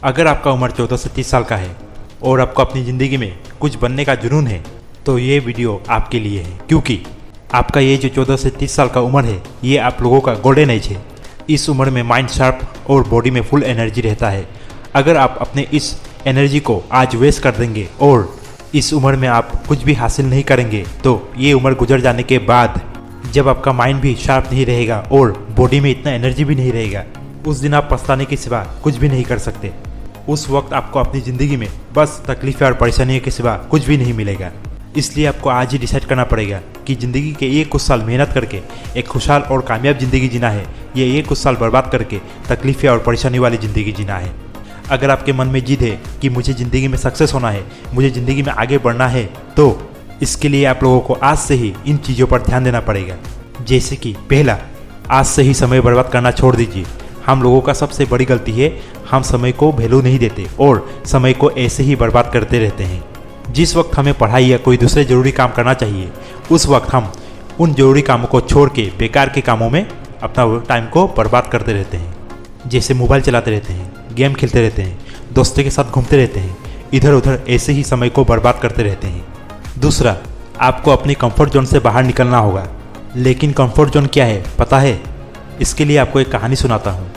अगर आपका उम्र 14 से 30 साल का है और आपको अपनी ज़िंदगी में कुछ बनने का जुनून है तो ये वीडियो आपके लिए है, क्योंकि आपका ये जो 14 से 30 साल का उम्र है ये आप लोगों का गोल्डन एज है। इस उम्र में माइंड शार्प और बॉडी में फुल एनर्जी रहता है। अगर आप अपने इस एनर्जी को आज वेस्ट कर देंगे और इस उम्र में आप कुछ भी हासिल नहीं करेंगे तो ये उम्र गुजर जाने के बाद जब आपका माइंड भी शार्प नहीं रहेगा और बॉडी में इतना एनर्जी भी नहीं रहेगा, उस दिन आप पछताने के सिवा कुछ भी नहीं कर सकते। उस वक्त आपको अपनी ज़िंदगी में बस तकलीफ़ें और परेशानियों के सिवा कुछ भी नहीं मिलेगा। इसलिए आपको आज ही डिसाइड करना पड़ेगा कि ज़िंदगी के ये कुछ साल मेहनत करके एक खुशहाल और कामयाब ज़िंदगी जीना है, ये कुछ साल बर्बाद करके तकलीफ़ें और परेशानी वाली ज़िंदगी जीना है। अगर आपके मन में जिद है कि मुझे ज़िंदगी में सक्सेस होना है, मुझे ज़िंदगी में आगे बढ़ना है, तो इसके लिए आप लोगों को आज से ही इन चीज़ों पर ध्यान देना पड़ेगा। जैसे कि पहला, आज से ही समय बर्बाद करना छोड़ दीजिए। हम लोगों का सबसे बड़ी गलती है, हम समय को वैल्यू नहीं देते और समय को ऐसे ही बर्बाद करते रहते हैं। जिस वक्त हमें पढ़ाई या कोई दूसरे ज़रूरी काम करना चाहिए, उस वक्त हम उन ज़रूरी कामों को छोड़ के बेकार के कामों में अपना टाइम को बर्बाद करते रहते हैं। जैसे मोबाइल चलाते रहते हैं, गेम खेलते रहते हैं, दोस्तों के साथ घूमते रहते हैं, इधर उधर ऐसे ही समय को बर्बाद करते रहते हैं। दूसरा, आपको अपनी कंफर्ट जोन से बाहर निकलना होगा। लेकिन कंफर्ट जोन क्या है पता है? इसके लिए आपको एक कहानी सुनाता हूँ।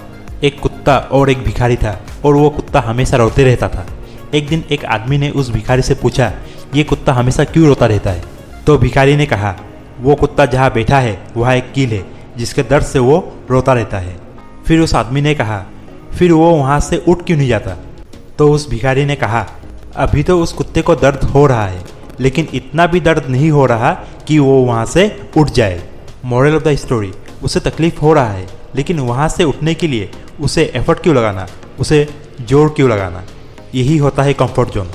एक कुत्ता और एक भिखारी था और वो कुत्ता हमेशा रोते रहता था। एक दिन एक आदमी ने उस भिखारी से पूछा, ये कुत्ता हमेशा क्यों रोता रहता है? तो भिखारी ने कहा, वो कुत्ता जहाँ बैठा है वहाँ एक कील है जिसके दर्द से वो रोता रहता है। फिर उस आदमी ने कहा, फिर वो वहाँ से उठ क्यों नहीं जाता? तो उस भिखारी ने कहा, अभी तो उस कुत्ते को दर्द हो रहा है, लेकिन इतना भी दर्द नहीं हो रहा कि वो वहाँ से उठ जाए। मॉरल ऑफ द स्टोरी, उसे तकलीफ हो रहा है, लेकिन वहाँ से उठने के लिए उसे एफर्ट क्यों लगाना, उसे जोर क्यों लगाना? यही होता है कंफर्ट जोन।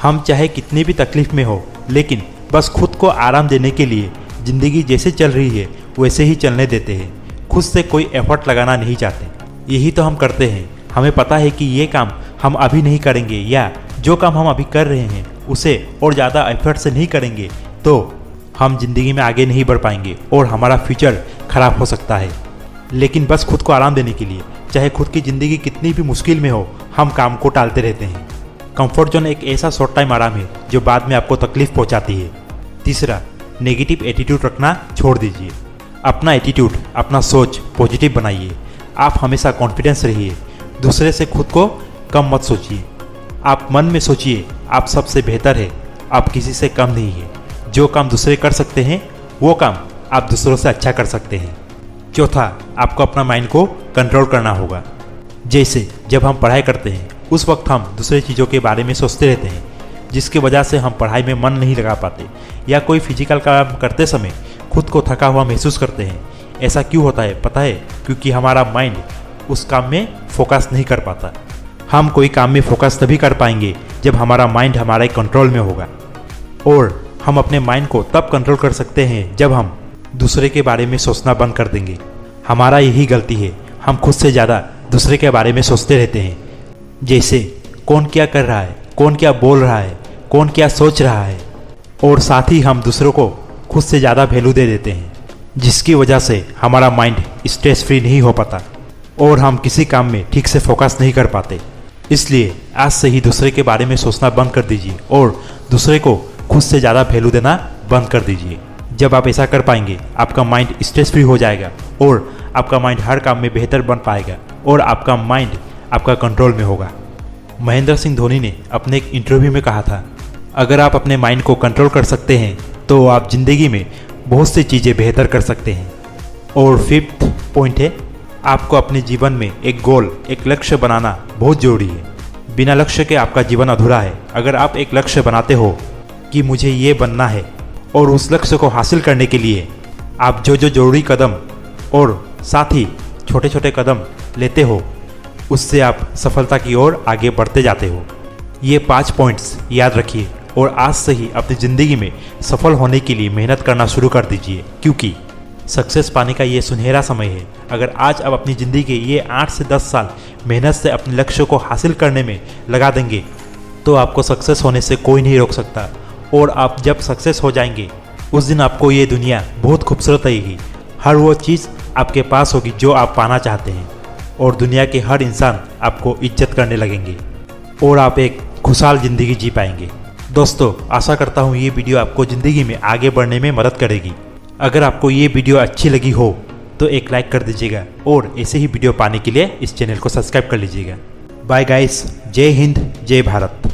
हम चाहे कितनी भी तकलीफ में हो, लेकिन बस खुद को आराम देने के लिए ज़िंदगी जैसे चल रही है वैसे ही चलने देते हैं। खुद से कोई एफर्ट लगाना नहीं चाहते। यही तो हम करते हैं। हमें पता है कि ये काम हम अभी नहीं करेंगे या जो काम हम अभी कर रहे हैं उसे और ज़्यादा एफर्ट से नहीं करेंगे तो हम ज़िंदगी में आगे नहीं बढ़ पाएंगे और हमारा फ्यूचर ख़राब हो सकता है। लेकिन बस खुद को आराम देने के लिए, चाहे खुद की ज़िंदगी कितनी भी मुश्किल में हो, हम काम को टालते रहते हैं। कंफर्ट जोन एक ऐसा शॉर्ट टाइम आराम है जो बाद में आपको तकलीफ पहुंचाती है। तीसरा, नेगेटिव एटीट्यूड रखना छोड़ दीजिए। अपना एटीट्यूड, अपना सोच पॉजिटिव बनाइए। आप हमेशा कॉन्फिडेंस रहिए। दूसरे से खुद को कम मत सोचिए। आप मन में सोचिए, आप सबसे बेहतर है, आप किसी से कम नहीं है। जो काम दूसरे कर सकते हैं वो काम आप दूसरों से अच्छा कर सकते हैं। चौथा, आपको अपना माइंड को कंट्रोल करना होगा। जैसे जब हम पढ़ाई करते हैं उस वक्त हम दूसरे चीज़ों के बारे में सोचते रहते हैं, जिसकी वजह से हम पढ़ाई में मन नहीं लगा पाते या कोई फिजिकल काम करते समय खुद को थका हुआ महसूस करते हैं। ऐसा क्यों होता है पता है? क्योंकि हमारा माइंड उस काम में फोकस नहीं कर पाता। हम कोई काम में फोकस तभी कर पाएंगे जब हमारा माइंड हमारे कंट्रोल में होगा। और हम अपने माइंड को तब कंट्रोल कर सकते हैं जब हम दूसरे के बारे में सोचना बंद कर देंगे। हमारा यही गलती है, हम खुद से ज़्यादा दूसरे के बारे में सोचते रहते हैं। जैसे कौन क्या कर रहा है, कौन क्या बोल रहा है, कौन क्या सोच रहा है, और साथ ही हम दूसरों को खुद से ज़्यादा वैल्यू दे देते हैं, जिसकी वजह से हमारा माइंड स्ट्रेस फ्री नहीं हो पाता और हम किसी काम में ठीक से फोकस नहीं कर पाते। इसलिए आज से ही दूसरे के बारे में सोचना बंद कर दीजिए और दूसरे को खुद से ज़्यादा वैल्यू देना बंद कर दीजिए। जब आप ऐसा कर पाएंगे, आपका माइंड स्ट्रेस फ्री हो जाएगा और आपका माइंड हर काम में बेहतर बन पाएगा और आपका माइंड आपका कंट्रोल में होगा। महेंद्र सिंह धोनी ने अपने एक इंटरव्यू में कहा था, अगर आप अपने माइंड को कंट्रोल कर सकते हैं तो आप ज़िंदगी में बहुत सी चीज़ें बेहतर कर सकते हैं। और फिफ्थ पॉइंट है, आपको अपने जीवन में एक गोल, एक लक्ष्य बनाना बहुत ज़रूरी है। बिना लक्ष्य के आपका जीवन अधूरा है। अगर आप एक लक्ष्य बनाते हो कि मुझे ये बनना है और उस लक्ष्य को हासिल करने के लिए आप जो ज़रूरी कदम और साथ ही छोटे छोटे कदम लेते हो, उससे आप सफलता की ओर आगे बढ़ते जाते हो। ये 5 पॉइंट्स याद रखिए और आज से ही अपनी ज़िंदगी में सफल होने के लिए मेहनत करना शुरू कर दीजिए, क्योंकि सक्सेस पाने का ये सुनहरा समय है। अगर आज आप अपनी ज़िंदगी के ये 8 से 10 साल मेहनत से अपने लक्ष्य को हासिल करने में लगा देंगे तो आपको सक्सेस होने से कोई नहीं रोक सकता। और आप जब सक्सेस हो जाएंगे उस दिन आपको ये दुनिया बहुत खूबसूरत लगेगी। हर वो चीज़ आपके पास होगी जो आप पाना चाहते हैं। और दुनिया के हर इंसान आपको इज्जत करने लगेंगे और आप एक खुशहाल ज़िंदगी जी पाएंगे। दोस्तों, आशा करता हूँ ये वीडियो आपको ज़िंदगी में आगे बढ़ने में मदद करेगी। अगर आपको ये वीडियो अच्छी लगी हो तो एक लाइक कर दीजिएगा और ऐसे ही वीडियो पाने के लिए इस चैनल को सब्सक्राइब कर लीजिएगा। बाय गाइस, जय हिंद, जय भारत।